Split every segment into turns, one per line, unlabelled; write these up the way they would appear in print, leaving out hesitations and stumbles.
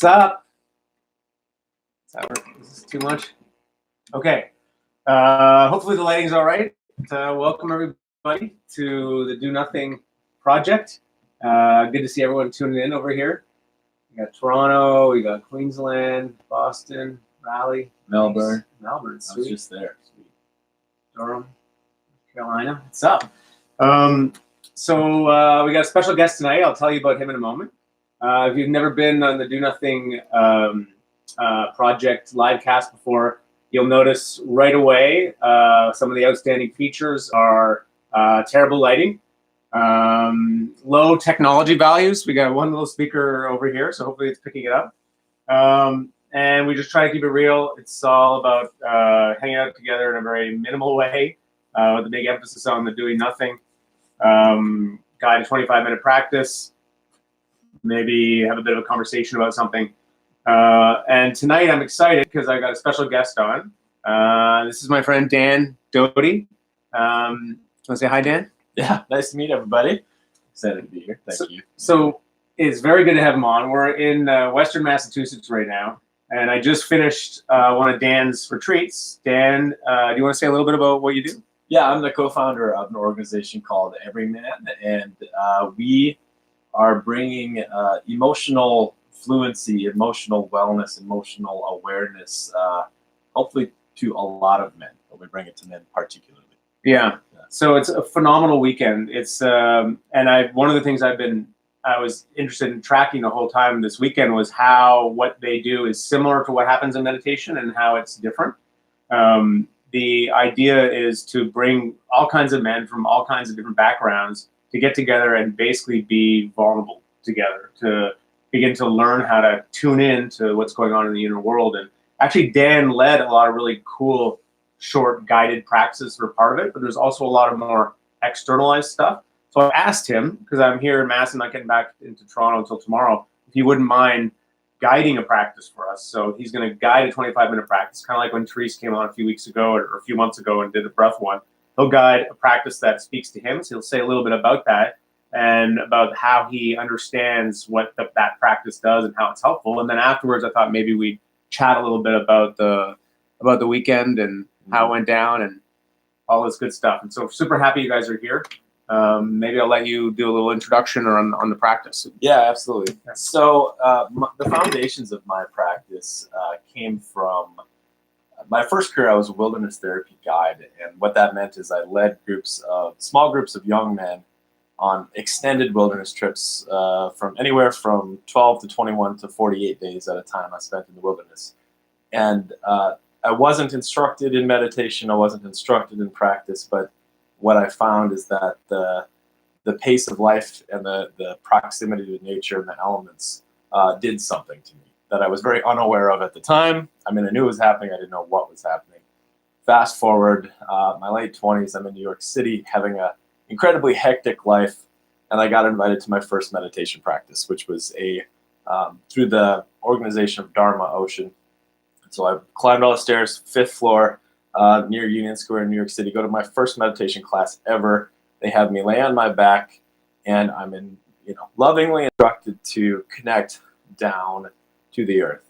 What's up? Is this too much? Okay. Hopefully the lighting's all right. Welcome everybody to the Do Nothing project. Good to see everyone tuning in over here. We got Toronto, we got Queensland, Boston, Raleigh,
Melbourne.
Melbourne,
I was just there.
Sweet. Durham, Carolina. What's up? So we got a special guest tonight. I'll tell you about him in a moment. If you've never been on the Do Nothing project live cast before, you'll notice right away some of the outstanding features are terrible lighting, low technology values. We got one little speaker over here, so hopefully it's picking it up. And we just try to keep it real. It's all about hanging out together in a very minimal way, with a big emphasis on the doing nothing. Guide a 25-minute practice. Maybe have a bit of a conversation about something. And tonight I'm excited because I got a special guest on. This is my friend Dan Doty. Want to say hi, Dan?
Yeah, nice to meet everybody. Excited to be here. Thank you.
So it's very good to have him on. We're in Western Massachusetts right now, and I just finished one of Dan's retreats. Dan, do you want to say a little bit about what you do?
Yeah, I'm the co-founder of an organization called Evryman, and we are bringing emotional fluency, emotional wellness, emotional awareness, hopefully to a lot of men, but we bring it to men particularly.
Yeah. So it's a phenomenal weekend. It's and one of the things I was interested in tracking the whole time this weekend was how what they do is similar to what happens in meditation and how it's different. The idea is to bring all kinds of men from all kinds of different backgrounds to get together and basically be vulnerable together, to begin to learn how to tune in to what's going on in the inner world. And actually, Dan led a lot of really cool, short, guided practices for part of it, but there's also a lot of more externalized stuff. So I asked him, because I'm here in Mass and not getting back into Toronto until tomorrow, if he wouldn't mind guiding a practice for us. So he's going to guide a 25-minute practice, kind of like when Therese came on a few weeks ago or a few months ago and did a breath one. He'll guide a practice that speaks to him. So he'll say a little bit about that and about how he understands what that practice does and how it's helpful. And then afterwards, I thought maybe we'd chat a little bit about the weekend and how it went down and all this good stuff. And so super happy you guys are here. Maybe I'll let you do a little introduction on the practice.
Yeah, absolutely. So the foundations of my practice came from my first career. I was a wilderness therapy guide, and what that meant is I led small groups of young men on extended wilderness trips from anywhere from 12 to 21 to 48 days at a time I spent in the wilderness. And I wasn't instructed in meditation, I wasn't instructed in practice, but what I found is that the pace of life and the proximity to nature and the elements did something to me that I was very unaware of at the time. I mean, I knew it was happening, I didn't know what was happening. Fast forward, my late 20s, I'm in New York City having an incredibly hectic life, and I got invited to my first meditation practice, which was through the organization of Dharma Ocean. So I climbed all the stairs, 5th floor, near Union Square in New York City, go to my first meditation class ever. They have me lay on my back, and I'm lovingly instructed to connect down to the earth.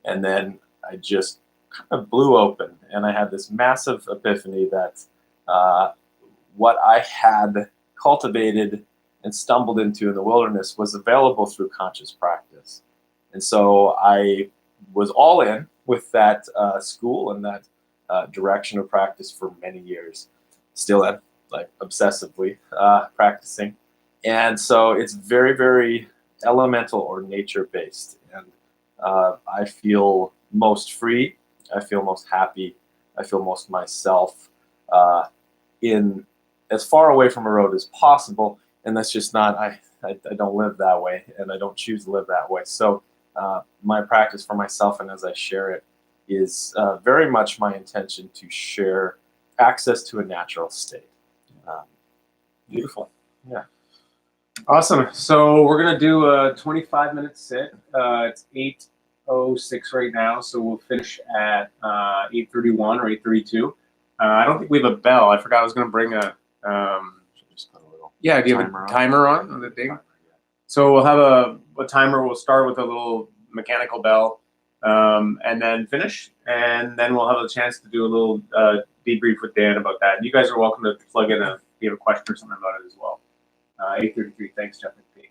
And then I just kind of blew open, and I had this massive epiphany that what I had cultivated and stumbled into in the wilderness was available through conscious practice. And so I was all in with that school and that direction of practice for many years. Still am obsessively practicing. And so it's very, very elemental or nature-based. And I feel most free, I feel most happy, I feel most myself in as far away from a road as possible. And that's just not, I don't live that way, and I don't choose to live that way. So my practice for myself, and as I share it, is very much my intention to share access to a natural state. Beautiful. Yeah.
Awesome. So we're going to do a 25-minute sit. It's 8:06 right now, so we'll finish at 8:31 or 8:32. I don't think we have a bell. I forgot I was going to bring a...
just put a little
do you have a timer on the thing? So we'll have a timer. We'll start with a little mechanical bell, and then finish. And then we'll have a chance to do a little debrief with Dan about that. You guys are welcome to plug in if you have a question or something about it as well. 8:33. Thanks, Jeff and Pete.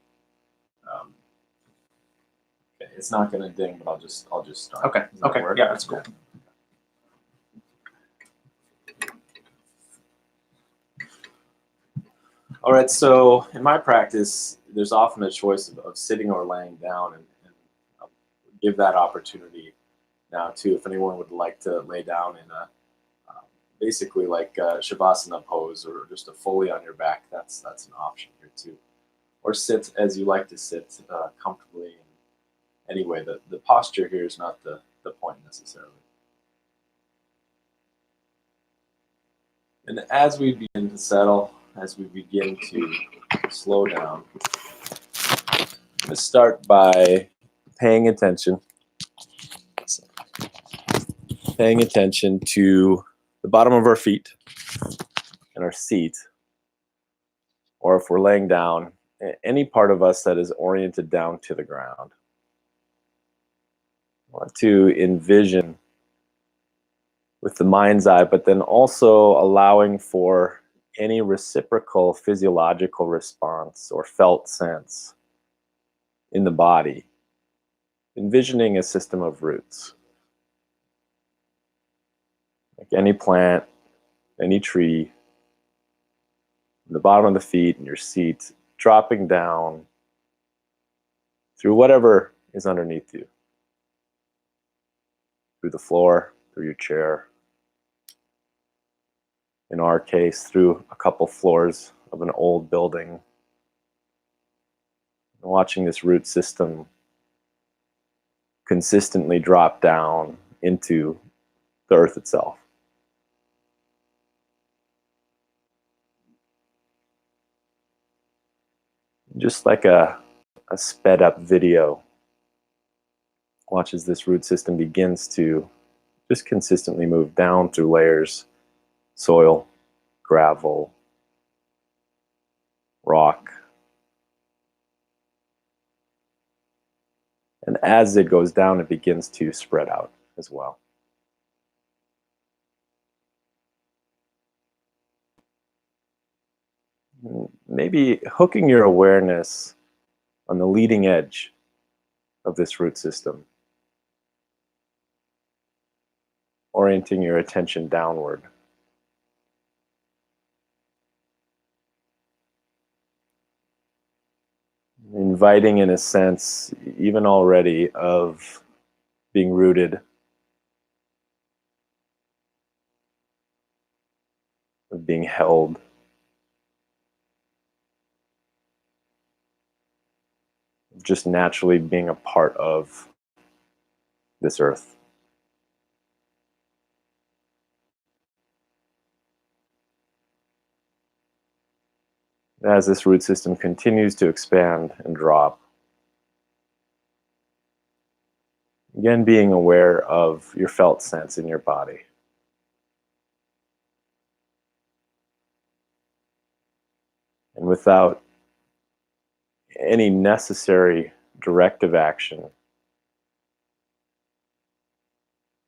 Okay, it's not going to ding, but I'll just start.
Okay. Okay. Yeah, that's cool.
All right, so in my practice, there's often a choice of sitting or laying down, and I'll give that opportunity now too. If anyone would like to lay down in a basically like a Shavasana pose or just a fully on your back, that's an option here too. Or sit as you like to sit comfortably. Anyway, the posture here is not the point necessarily. And as we begin to settle, as we begin to slow down, I'm going to start by paying attention to the bottom of our feet and our seat, or if we're laying down, any part of us that is oriented down to the ground. I want to envision with the mind's eye, but then also allowing for any reciprocal physiological response or felt sense in the body, envisioning a system of roots. Like any plant, any tree, the bottom of the feet and your seat, dropping down through whatever is underneath you, through the floor, through your chair. In our case, through a couple floors of an old building. Watching this root system consistently drop down into the earth itself. Just like a sped up video, watch as this root system begins to just consistently move down through layers, soil, gravel, rock. And as it goes down, it begins to spread out as well. Maybe hooking your awareness on the leading edge of this root system, orienting your attention downward. Inviting, in a sense, even already, of being rooted, of being held, just naturally being a part of this earth. As this root system continues to expand and drop, again being aware of your felt sense in your body. And without any necessary directive action,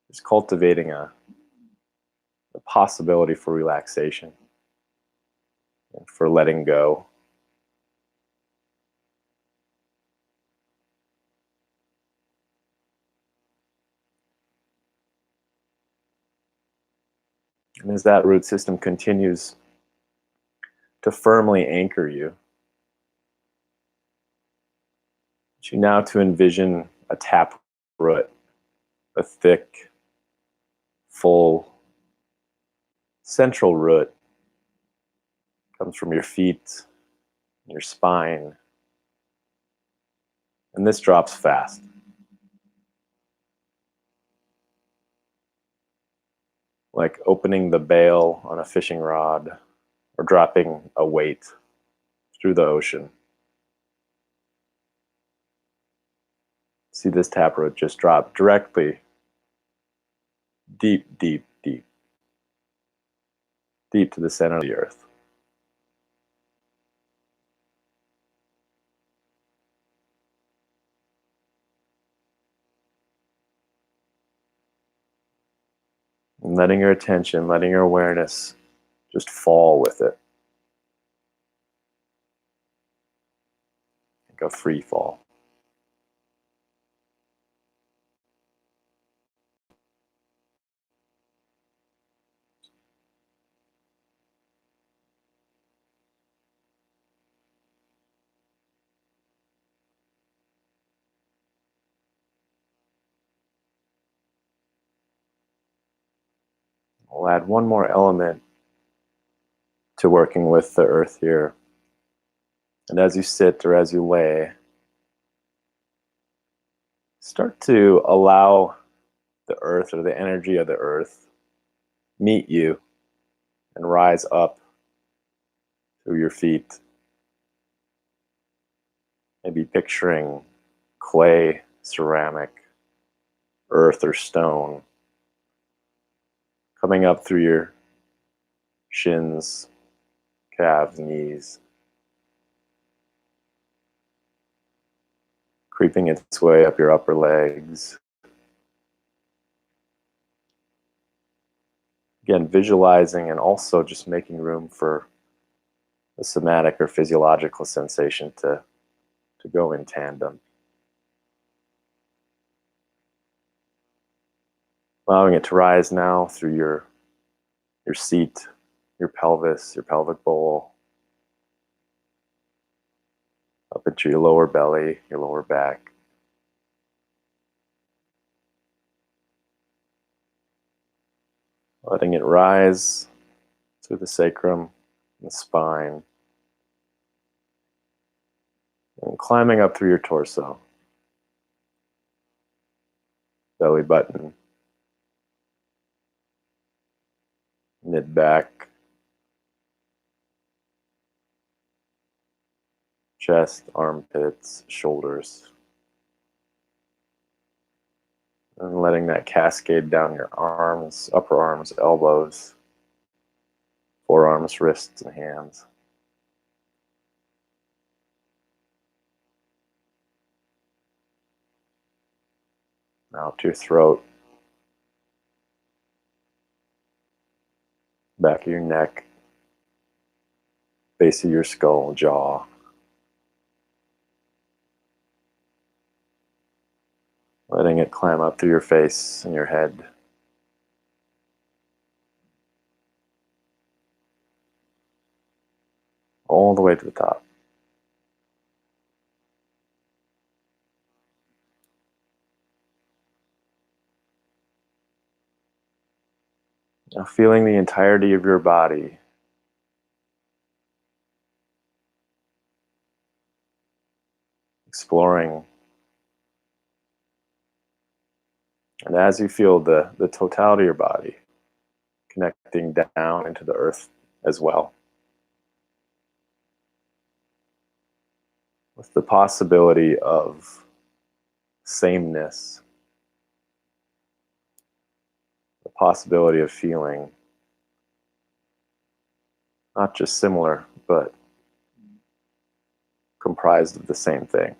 just cultivating a possibility for relaxation and for letting go. And as that root system continues to firmly anchor you, you now to envision a tap root, a thick, full, central root comes from your feet, your spine, and this drops fast. Like opening the bail on a fishing rod or dropping a weight through the ocean. See this taproot just drop directly, deep, deep, deep, deep to the center of the earth. And letting your attention, letting your awareness just fall with it. Like a free fall. We'll add one more element to working with the earth here. And as you sit or as you lay, start to allow the earth or the energy of the earth meet you and rise up through your feet. Maybe picturing clay, ceramic, earth or stone coming up through your shins, calves, knees, creeping its way up your upper legs. Again, visualizing and also just making room for the somatic or physiological sensation to go in tandem. Allowing it to rise now through your seat, your pelvis, your pelvic bowl, up into your lower belly, your lower back. Letting it rise through the sacrum, the spine, and climbing up through your torso, belly button, mid back, chest, armpits, shoulders. And letting that cascade down your arms, upper arms, elbows, forearms, wrists, and hands. Now up to your throat, back of your neck, base of your skull, jaw. Letting it climb up through your face and your head. All the way to the top. Now feeling the entirety of your body. Exploring. And as you feel the totality of your body, connecting down into the earth as well. With the possibility of sameness. The possibility of feeling not just similar, but comprised of the same thing.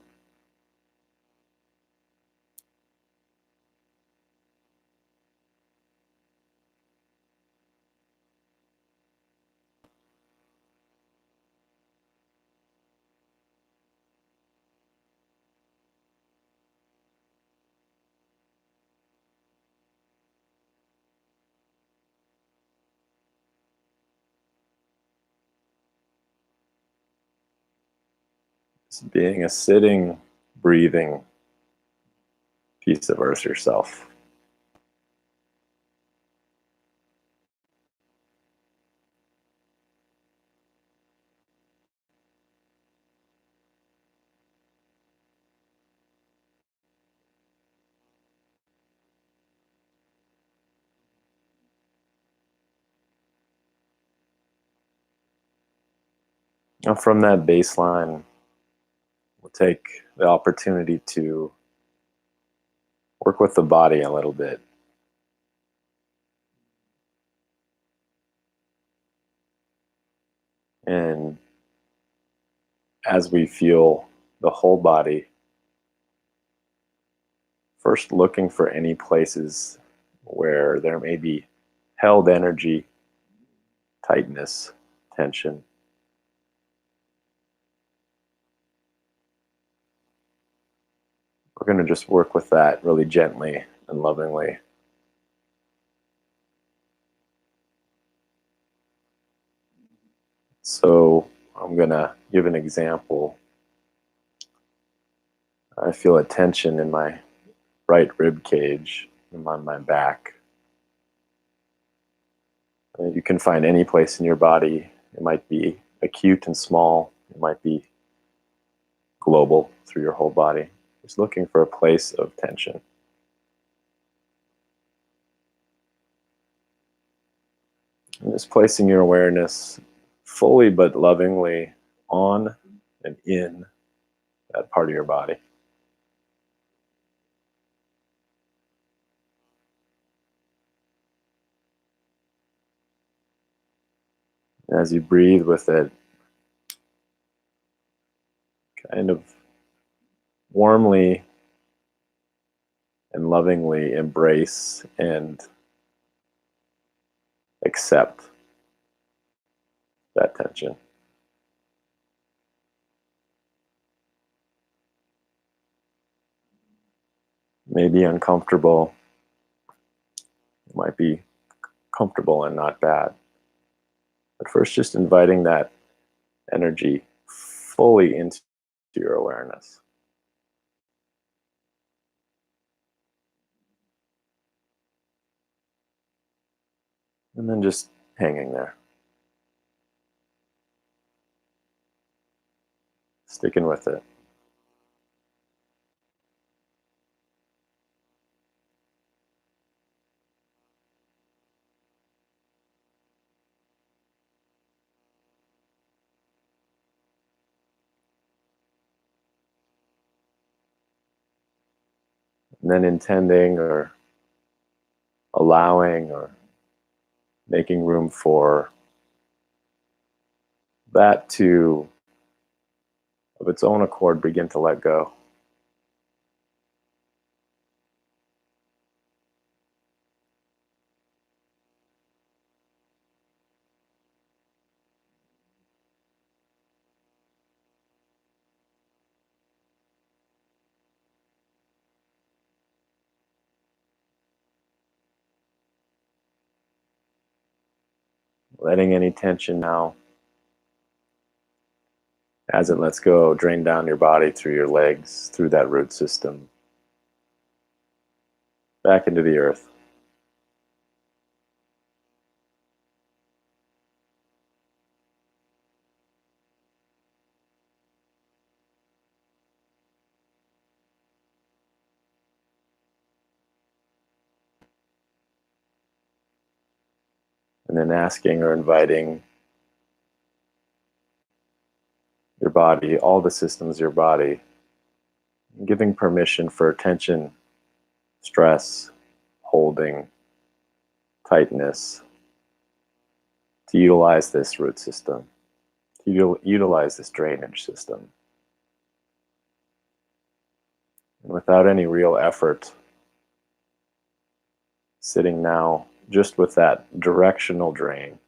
Just being a sitting, breathing piece of earth yourself. Now from that baseline, we'll take the opportunity to work with the body a little bit. And as we feel the whole body, first looking for any places where there may be held energy, tightness, tension. We're going to just work with that really gently and lovingly. So I'm going to give an example. I feel a tension in my right rib cage and on my back. You can find any place in your body. It might be acute and small. It might be global through your whole body. Just looking for a place of tension. And just placing your awareness fully but lovingly on and in that part of your body. As you breathe with it, kind of warmly and lovingly embrace and accept that tension. It may be uncomfortable. It might be comfortable and not bad. But first, just inviting that energy fully into your awareness. And then just hanging there. Sticking with it. And then intending or allowing or making room for that to, of its own accord, begin to let go. Letting any tension now, as it lets go, drain down your body through your legs, through that root system, back into the earth. And then asking or inviting your body, all the systems of your body, giving permission for tension, stress, holding, tightness, to utilize this root system, to utilize this drainage system. And without any real effort, sitting now just with that directional drain.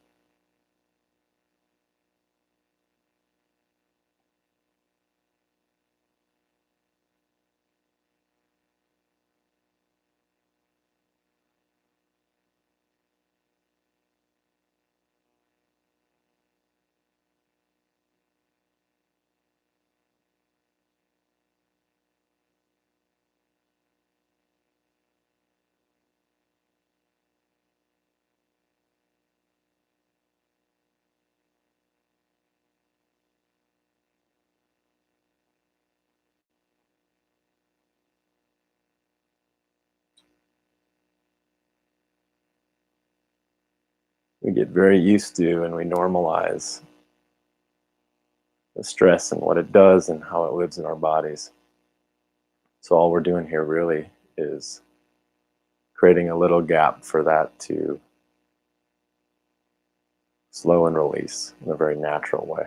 We get very used to and we normalize the stress and what it does and how it lives in our bodies. So all we're doing here really is creating a little gap for that to slow and release in a very natural way.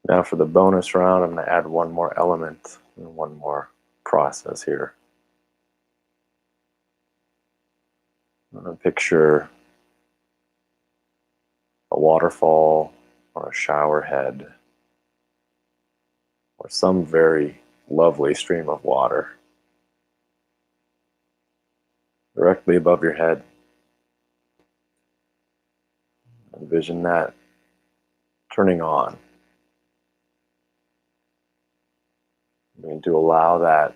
Now for the bonus round, I'm going to add one more element and one more process here. I'm going to picture a waterfall or a shower head or some very lovely stream of water directly above your head. Envision that turning on. I'm going to allow that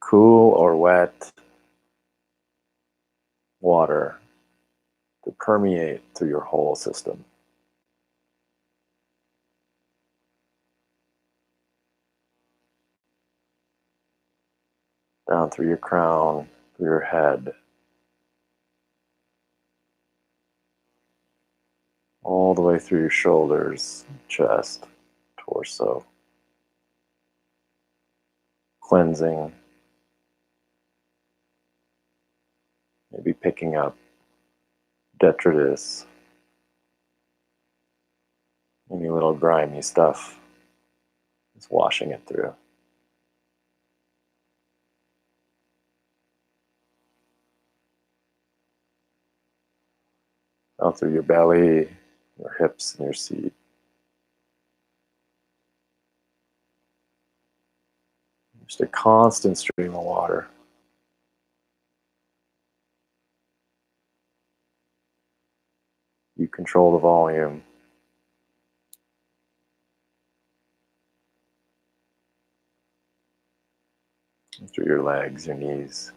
cool or wet water to permeate through your whole system. Down through your crown, through your head, all the way through your shoulders, chest, torso. Cleansing, maybe picking up detritus, any little grimy stuff, just washing it through. Out through your belly, your hips, and your seat. Just a constant stream of water. You control the volume. Through your legs, your knees,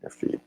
your feet.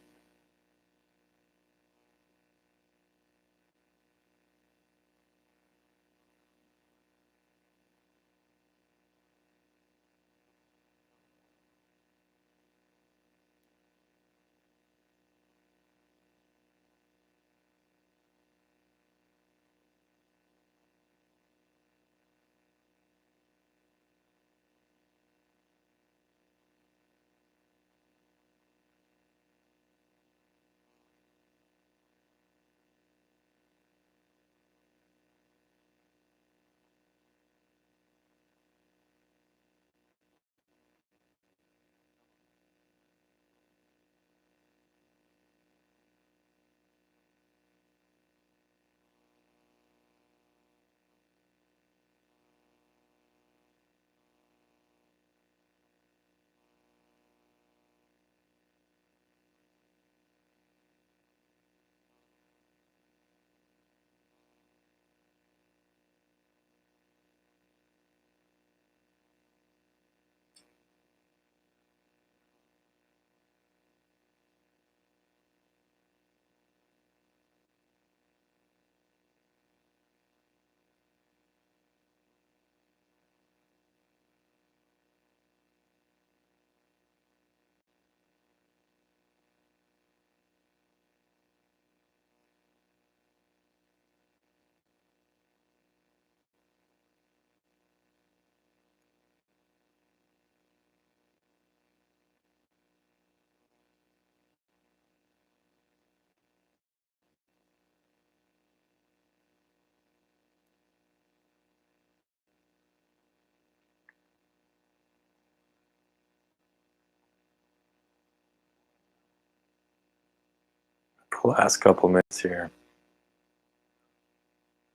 The last couple minutes here,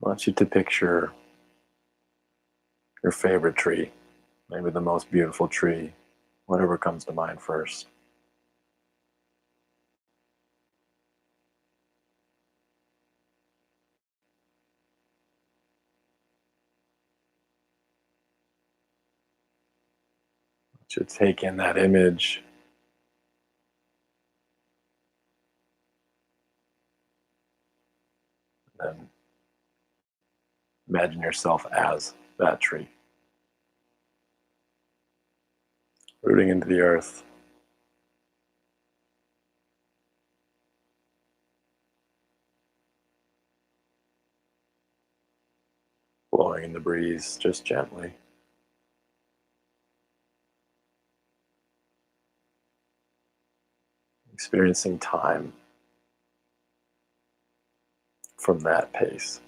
I want you to picture your favorite tree, maybe the most beautiful tree, whatever comes to mind first. To take in that image, and imagine yourself as that tree, rooting into the earth, blowing in the breeze just gently. Experiencing time, from that pace.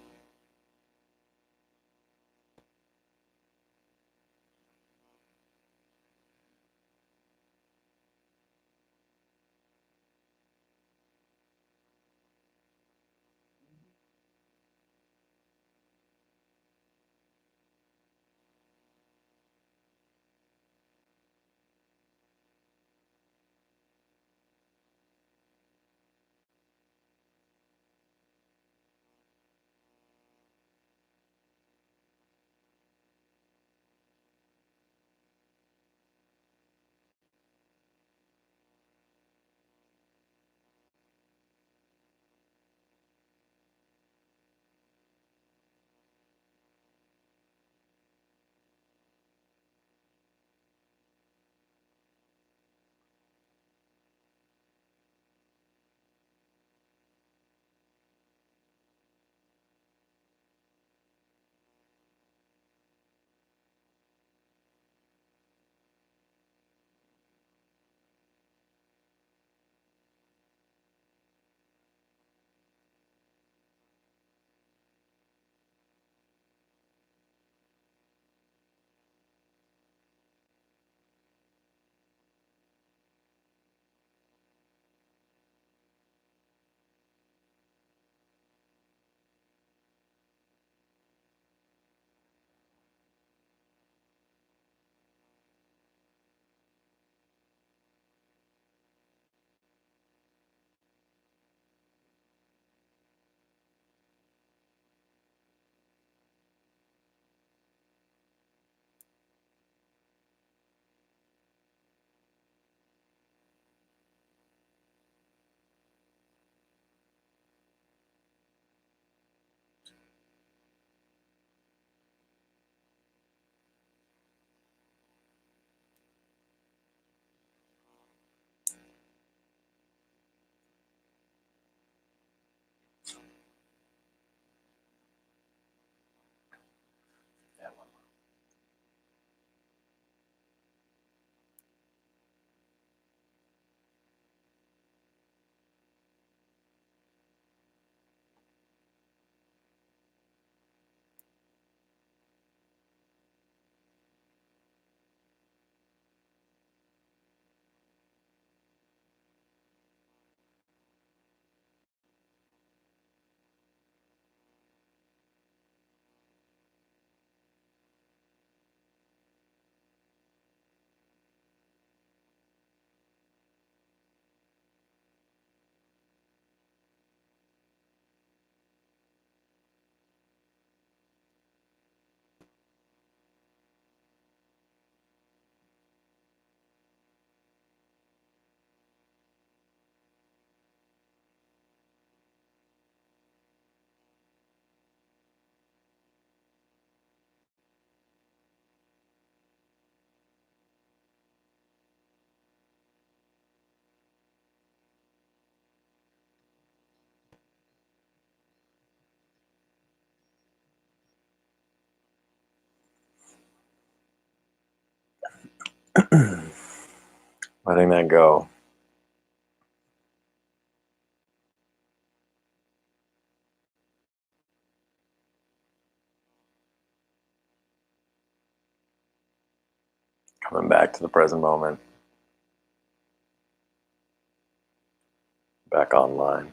Letting that go. Coming back to the present moment. Back online.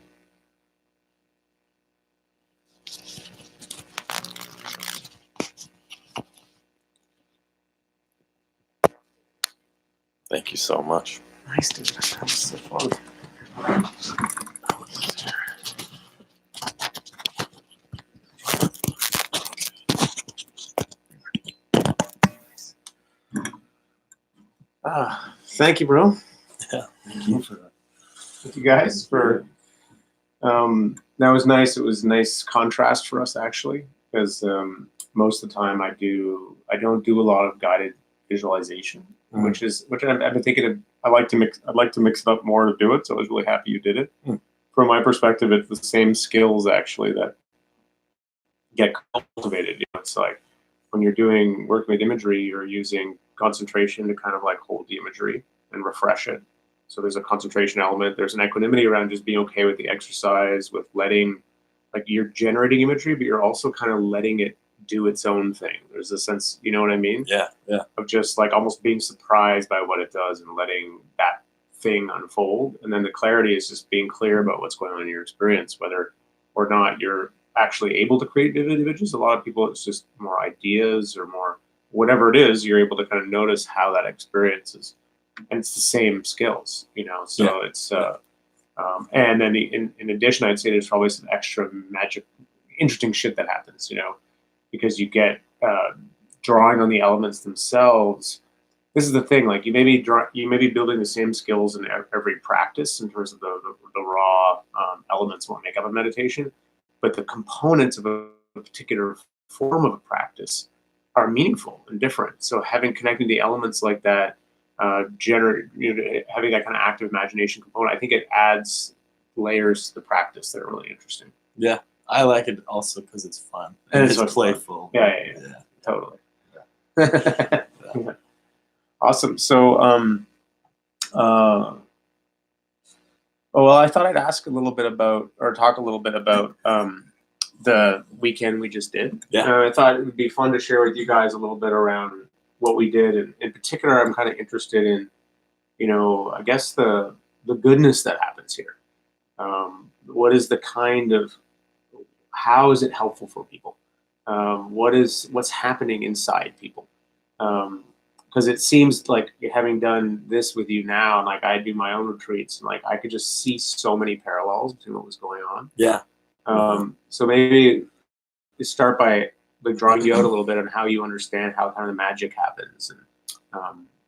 Thank you so much.
Nice, dude. That was so fun. Thank you, bro.
Yeah, thank you for that.
Thank you guys for. That was nice. It was a nice contrast for us actually, because most of the time I don't do a lot of guided visualization, which I've been thinking of. I'd like to mix it up more to do it. So I was really happy you did it. From my perspective, it's the same skills actually that get cultivated. It's like when you're working with imagery, you're using concentration to kind of like hold the imagery and refresh it. So there's a concentration element. There's an equanimity around just being okay with the exercise, with letting like you're generating imagery, but you're also kind of letting it do its own thing. There's a sense, you know what I mean?
Yeah, yeah.
Of just like almost being surprised by what it does and letting that thing unfold. And then the clarity is just being clear about what's going on in your experience, whether or not you're actually able to create vivid images. A lot of people, it's just more ideas or more whatever it is, you're able to kind of notice how that experience is. And it's the same skills, you know? So it's, and then in addition, I'd say there's probably some extra magic, interesting shit that happens, you know, because you get drawing on the elements themselves. This is the thing, like you may be building the same skills in every practice in terms of the raw elements what make up a meditation, but the components of a particular form of a practice are meaningful and different. So having connecting the elements like that, having that kind of active imagination component, I think it adds layers to the practice that are really interesting.
Yeah, I like it also because it's fun
And
it's
it's
playful.
Yeah, totally. Yeah. Yeah. Awesome. So, well, I thought I'd ask a little bit about, or talk a little bit about the weekend we just did.
Yeah.
I thought it would be fun to share with you guys a little bit around what we did, and in particular, I'm kind of interested in, you know, I guess the goodness that happens here. What is the kind of, how is it helpful for people? What's happening inside people? Because it seems like having done this with you now, and like I do my own retreats, and like I could just see so many parallels between what was going on.
Yeah.
So maybe start by like drawing you out a little bit on how you understand how kind of the magic happens. And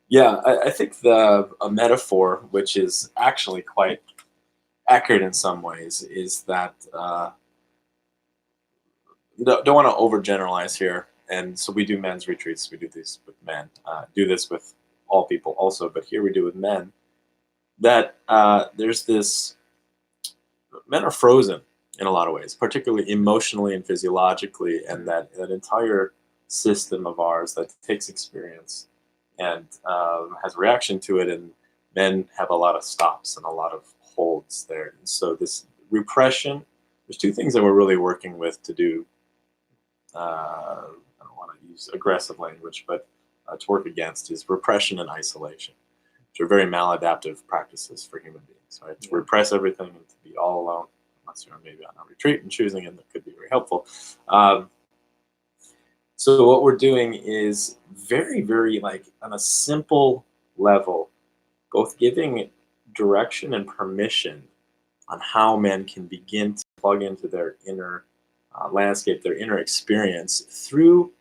yeah, I think a metaphor, which is actually quite accurate in some ways, is that don't want to overgeneralize here. And so we do men's retreats. We do this with men. Do this with all people also, but here we do with men. That there's this, men are frozen in a lot of ways, particularly emotionally and physiologically, and that entire system of ours that takes experience and has reaction to it, and men have a lot of stops and a lot of holds there. And so this repression, there's two things that we're really working with to do. I don't want to use aggressive language, but to work against is repression and isolation, which are very maladaptive practices for human beings, right? To repress everything and to be all alone, unless you're maybe on a retreat and choosing it, that could be very helpful. So what we're doing is very, very like on a simple level, both giving direction and permission on how men can begin to plug into their inner landscape, their inner experience through,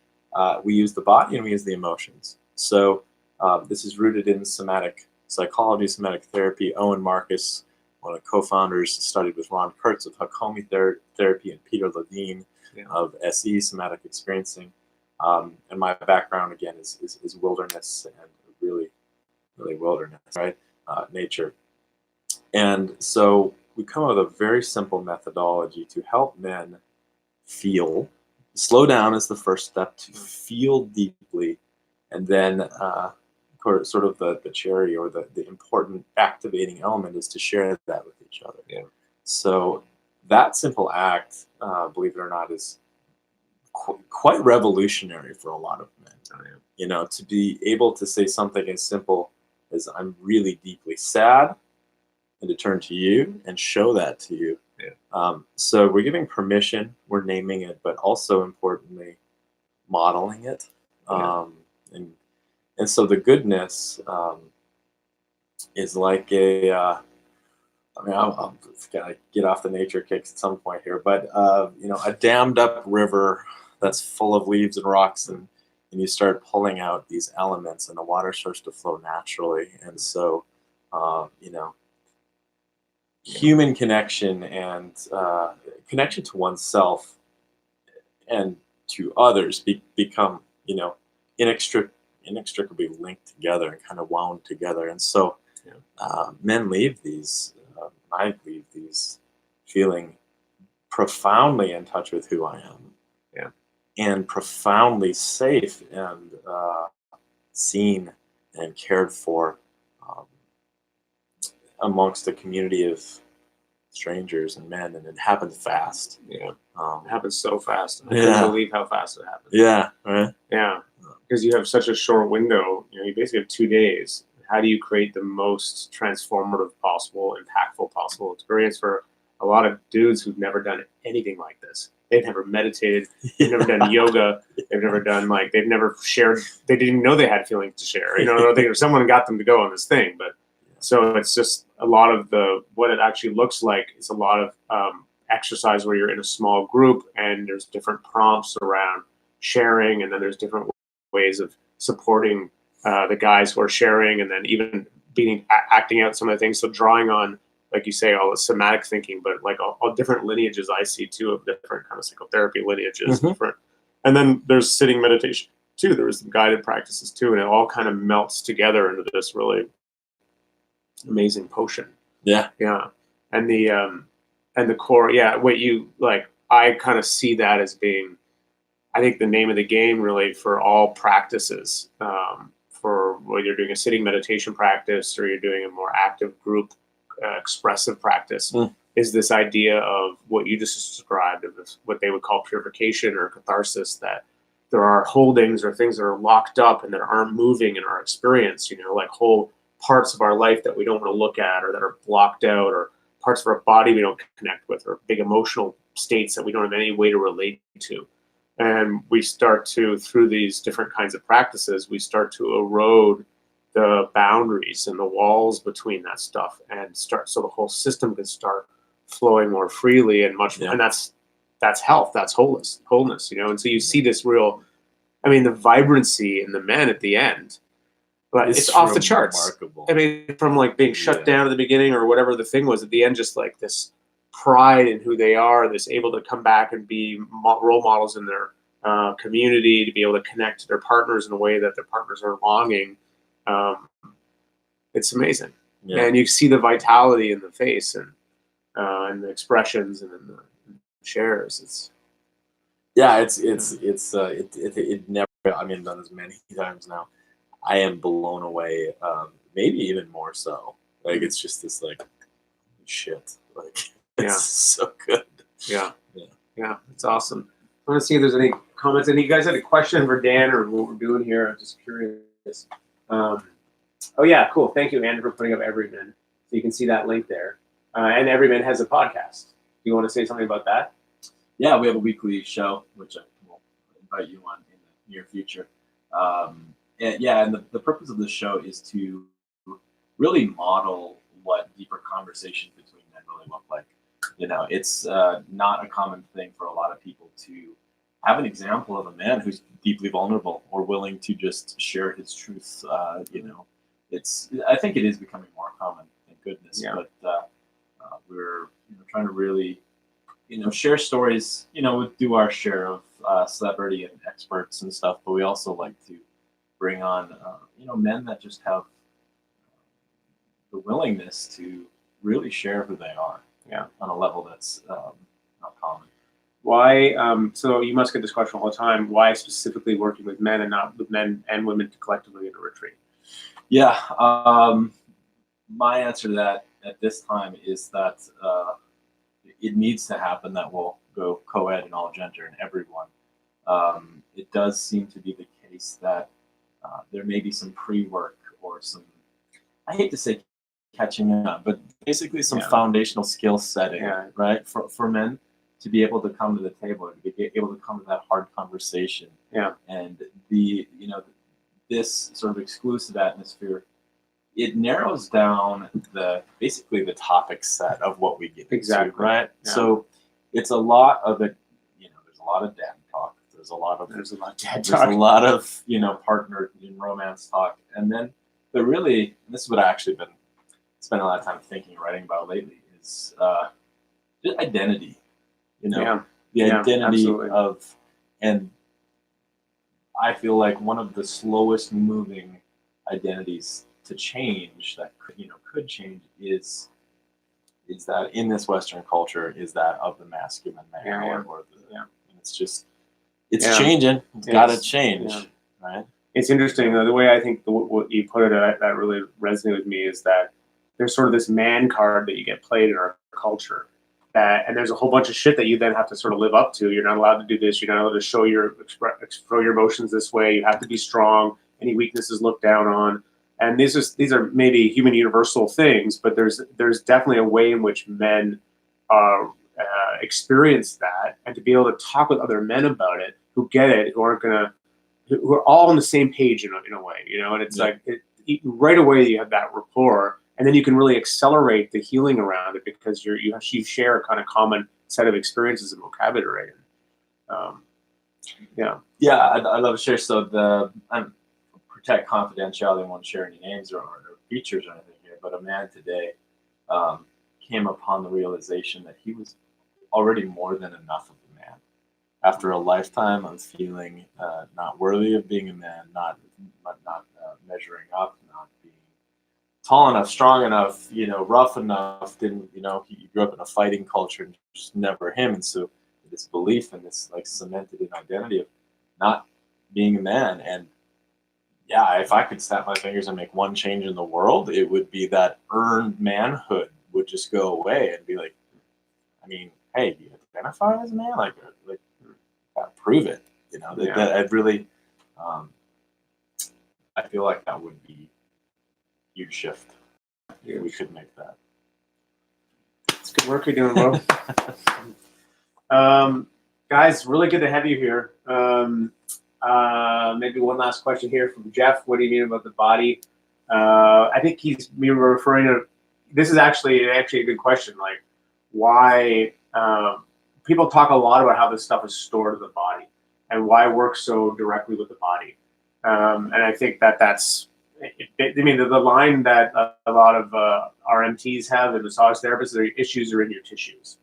we use the body and we use the emotions. So this is rooted in somatic psychology, somatic therapy. Owen Marcus, one of the co-founders, studied with Ron Kurtz of Hakomi therapy and Peter Levine of SE, somatic experiencing. And my background, again, is wilderness and really, really wilderness, right? Nature. And so we come up with a very simple methodology to help men feel. Slow down is the first step, to feel deeply, and then sort of the cherry or the important activating element is to share that with each other.
Yeah.
So that simple act, believe it or not, is quite revolutionary for a lot of men. You know, to be able to say something as simple as "I'm really deeply sad," and to turn to you and show that to you. Yeah. So we're giving permission, we're naming it, but also importantly, modeling it. And so the goodness is like a, I mean, I'm gonna get off the nature kicks at some point here, but you know, a dammed up river that's full of leaves and rocks, and you start pulling out these elements, and the water starts to flow naturally. And so, you know, human connection and connection to oneself and to others become, you know, inextricably linked together and kind of wound together. And so men leave these, I leave these feeling profoundly in touch with who I am. Yeah. And profoundly safe and seen and cared for amongst a community of strangers and men, and it happened fast.
Yeah, it happens so fast. I
Yeah.
can't believe how fast it happens.
Yeah, right.
Yeah, because you have such a short window. You basically have 2 days. How do you create the most transformative possible, impactful possible experience for a lot of dudes who've never done anything like this? They've never meditated. They've never done yoga. They've never done they've never shared. They didn't know they had feelings to share. Someone got them to go on this thing, but so it's just a lot of what it actually looks like. It's a lot of exercise where you're in a small group and there's different prompts around sharing, and then there's different ways of supporting the guys who are sharing, and then even acting out some of the things. So drawing on, like you say, all the somatic thinking, but all different lineages I see too of different kind of psychotherapy lineages, different. And then there's sitting meditation too. There was some guided practices too, and it all kind of melts together into this really amazing potion. Yeah. And the core, I kind of see that as being, I think, the name of the game really for all practices, for whether you're doing a sitting meditation practice or you're doing a more active group expressive practice, is this idea of what you just described, of what they would call purification or catharsis, that there are holdings or things that are locked up and that aren't moving in our experience, like whole parts of our life that we don't want to look at, or that are blocked out, or parts of our body we don't connect with, or big emotional states that we don't have any way to relate to. And we start to, through these different kinds of practices, we start to erode the boundaries and the walls between that stuff, and so the whole system can start flowing more freely and much more. And that's health, that's wholeness. And so you see this real, the vibrancy in the men at the end, but it's off the charts. Remarkable. From being shut down at the beginning or whatever the thing was, at the end, just this pride in who they are, this able to come back and be role models in their community, to be able to connect to their partners in a way that their partners are longing. It's amazing. And you see the vitality in the face and the expressions and in the shares. It never,
done this many times now. I am blown away, maybe even more so. It's just this shit. It's so good. Yeah, it's awesome.
I want to see if there's any comments. Any guys had a question for Dan or what we're doing here? I'm just curious. Oh yeah, cool. Thank you, Andrew, for putting up Evryman. So you can see that link there. And Evryman has a podcast. Do you want to say something about that?
Yeah, we have a weekly show, which I will invite you on in the near future. And the purpose of the show is to really model what deeper conversations between men really look like. It's not a common thing for a lot of people to have an example of a man who's deeply vulnerable or willing to just share his truth. I think it is becoming more common, thank goodness. Yeah. But we're trying to really, share stories. We do our share of celebrity and experts and stuff, but we also like to bring on, men that just have the willingness to really share who they are.
Yeah.
On a level that's not common.
Why? So you must get this question all the time. Why specifically working with men and not with men and women collectively in a retreat?
Yeah. My answer to that at this time is that it needs to happen that we'll go co-ed and all gender and everyone. It does seem to be the case that there may be some pre-work or some, I hate to say catching up, but basically some foundational skill setting, right? For men to be able to come to the table and to be able to come to that hard conversation.
Yeah.
And this sort of exclusive atmosphere, it narrows down basically the topic set of what we get into, right? Yeah. So it's a lot of it, there's a lot of dad talk. There's a lot of partner in romance talk. And then and this is what I actually been spending a lot of time thinking and writing about lately, is identity. The identity of, and I feel like one of the slowest moving identities to change that could change is that in this Western culture is that of the masculine man, it's changing. It's got to change, right?
It's interesting though, the way I think what you put it, that really resonated with me, is that there's sort of this man card that you get played in our culture. And there's a whole bunch of shit that you then have to sort of live up to. You're not allowed to do this. You're not allowed to show your emotions this way. You have to be strong. Any weaknesses looked down on. And these are maybe human universal things, but there's definitely a way in which men experience that, and to be able to talk with other men about it who get it, who are all on the same page in a way, And it's like right away you have that rapport, and then you can really accelerate the healing around it because you share a kind of common set of experiences and vocabulary. Yeah,
I'd love to share. So protect confidentiality. I won't share any names or features or anything here, but a man today came upon the realization that he was already more than enough of a man. After a lifetime of feeling not worthy of being a man, not measuring up, not being tall enough, strong enough, rough enough, he grew up in a fighting culture and just never him. And so this belief and this like cemented in identity of not being a man. And yeah, if I could snap my fingers and make one change in the world, it would be that earned manhood would just go away and be like, I mean, hey, do you identify as a man? Like prove it. That I'd really, I feel like that would be a huge shift. Yeah. We could make that.
It's good work you're doing, bro. Guys, really good to have you here. Maybe one last question here from Jeff. What do you mean about the body? I think we were referring to. This is actually a good question. Like, why people talk a lot about how this stuff is stored in the body and why it works so directly with the body. And I think that's. I mean, the line that a lot of RMTs have and massage therapists, their issues are in your tissues.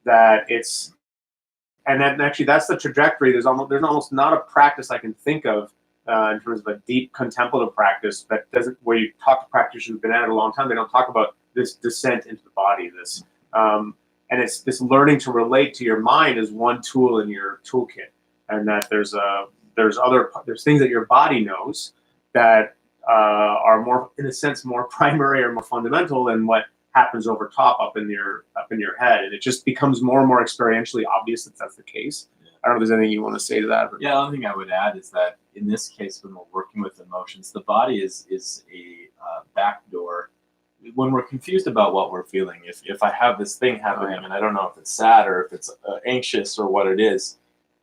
And then actually that's the trajectory. There's almost not a practice I can think of in terms of a deep contemplative practice that doesn't, where you talk to practitioners who've been at it a long time, they don't talk about this descent into the body. And it's this learning to relate to your mind as one tool in your toolkit, and that there's things that your body knows that are more, in a sense, more primary or more fundamental than what happens over top up in your head, and it just becomes more and more experientially obvious that that's the case. I don't know if there's anything you want to say to that.
Yeah, the only thing I would add is that in this case, when we're working with emotions, the body is a backdoor. When we're confused about what we're feeling, if I have this thing happening and I don't know if it's sad or if it's anxious or what it is,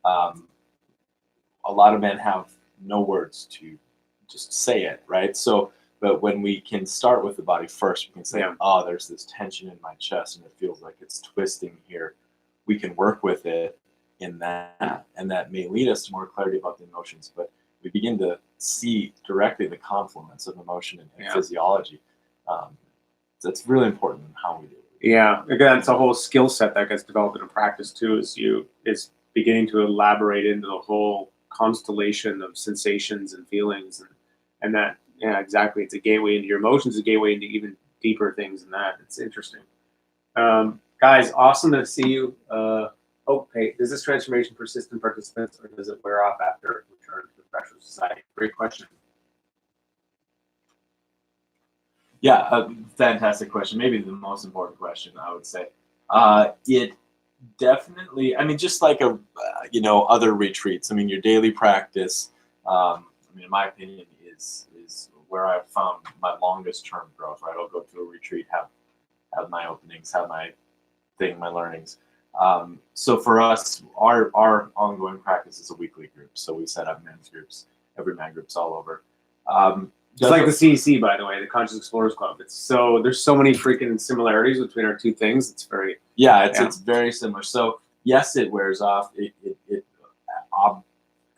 a lot of men have no words to just say it, right? So, but when we can start with the body first, we can say, oh, there's this tension in my chest and it feels like it's twisting here. We can work with it in that, and that may lead us to more clarity about the emotions, but we begin to see directly the confluence of emotion and physiology. That's really important in how we do it.
Yeah, again, it's a whole skill set that gets developed in a practice too, is beginning to elaborate into the whole constellation of sensations and feelings, and that, yeah, exactly. It's a gateway into your emotions, a gateway into even deeper things than that. It's interesting. Guys, awesome to see you. Hey, does this transformation persist in participants, or does it wear off after return to the pressure of society? Great question.
Yeah, fantastic question. Maybe the most important question, I would say. It definitely, I mean, just like other retreats. I mean, your daily practice, in my opinion, is where I've found my longest term growth. Right, I'll go to a retreat, have my openings, have my learnings. So for us, our ongoing practice is a weekly group. So we set up men's groups, Evryman groups all over.
It's like the CEC, by the way, the Conscious Explorers Club. There's so many freaking similarities between our two things. It's very
it's very similar. So yes, it wears off. It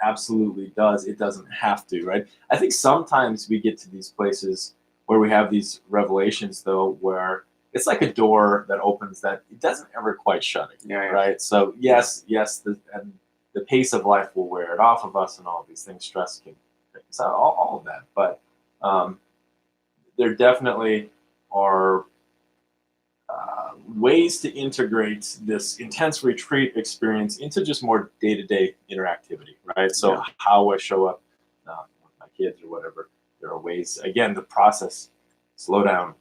absolutely does. It doesn't have to, right? I think sometimes we get to these places where we have these revelations, though, where it's like a door that opens that it doesn't ever quite shut it, right? So yes, the pace of life will wear it off of us, and all of these things, stress can take us out, all of that. But there definitely are ways to integrate this intense retreat experience into just more day-to-day interactivity, right? So how I show up with my kids or whatever, there are ways, again, the process, slow down,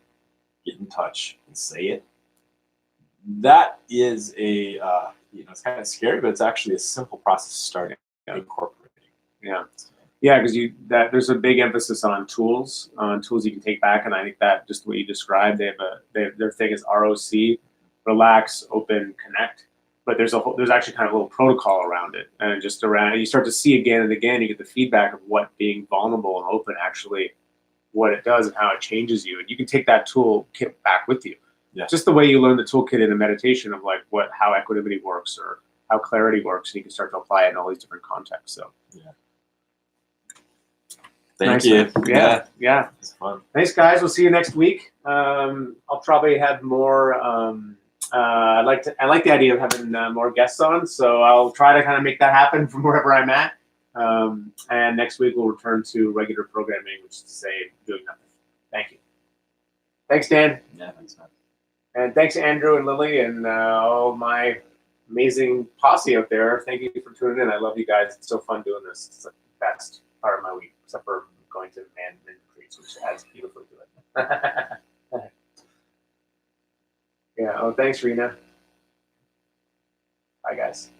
get in touch and say it.
that is a it's kind of scary, but it's actually a simple process starting incorporating.
Yeah. Yeah, because there's a big emphasis on tools you can take back, and I think that just what you described, their thing is ROC, relax, open, connect. But there's actually kind of a little protocol around it, and you start to see again and again, you get the feedback of what being vulnerable and open actually, what it does and how it changes you, and you can take that toolkit back with you.
Yeah.
Just the way you learn the toolkit in a meditation of like how equanimity works or how clarity works, and you can start to apply it in all these different contexts. So.
Yeah. Thank you.
Yeah.
It's fun.
Thanks, guys. We'll see you next week. I'll probably have more. I like the idea of having more guests on, so I'll try to kind of make that happen from wherever I'm at. And next week we'll return to regular programming, which is to say doing nothing. Thank you. Thanks, Dan.
Yeah, thanks, man.
And thanks, Andrew and Lily, and all my amazing posse out there. Thank you for tuning in. I love you guys. It's so fun doing this. It's like the best part of my week, except for going to Man Retreats, which adds beautifully to it. Yeah. Oh, thanks, Rena. Bye, guys.